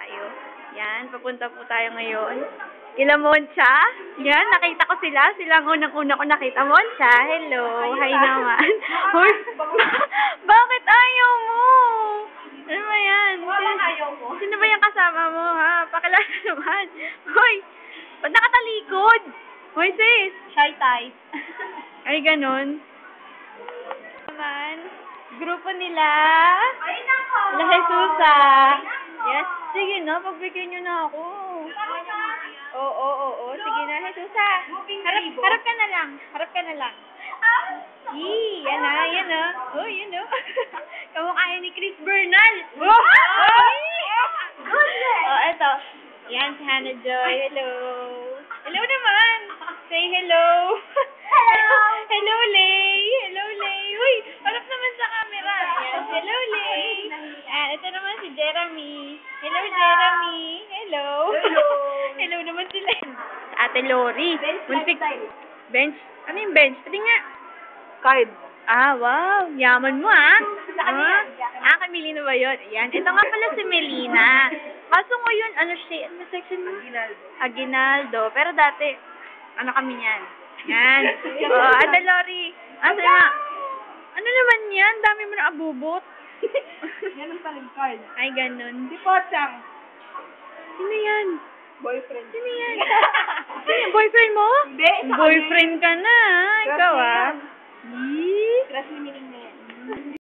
tayo. Yan, papunta po tayo ngayon. Kila Moncha. Yan, nakita ko sila. Sila ang unang-una ko nakita. Moncha, hello. Hi naman. Hoy, bakit ayaw mo? Ano ba yan? Sino ba yung kasama mo, ha? Pakilala naman. Hoy, ba't nakatalikod? Hoy, sis. Shy type. Ay, ganun. Naman, grupo nila. Ay, nako! La Jesusa. Yes. Sige na, pagbigyan nyo na ako. Oo. Sige na, Jesusa. Harap ka na lang. Harap ka na lang. Yan na. Oh, yun na. Kamukha ni Chris Bernal. Oh, eto. Yan, si Hannah Joy. Hello. Hello naman. Say hello. Hello, Lay. Uy, harap naman sa camera. Yan, hello, Lay. Ito naman si Jeremy. Hello, Jeremy. Hello. Hello naman sila. Ate Lori. Bench? Ano yung bench? Pati nga. Card. Ah, wow. Yaman mo, Camille na ba yun? Ayan. Ito nga pala si Melina. Kaso ngayon, ano siya? Ano section mo? Aguinaldo. Pero dati, ano kami niyan? Yan. Ate Lori. Ano naman yan? Dami mo na abubot. Yan ang paling card. Ay, ganun. Si Pochang. Sino yan? Boyfriend. Sino yan? Sino yan? Boyfriend mo? Hindi. Boyfriend ka na, Ikaw, Crush niya yan. Yee? Crush ni Mining na yan.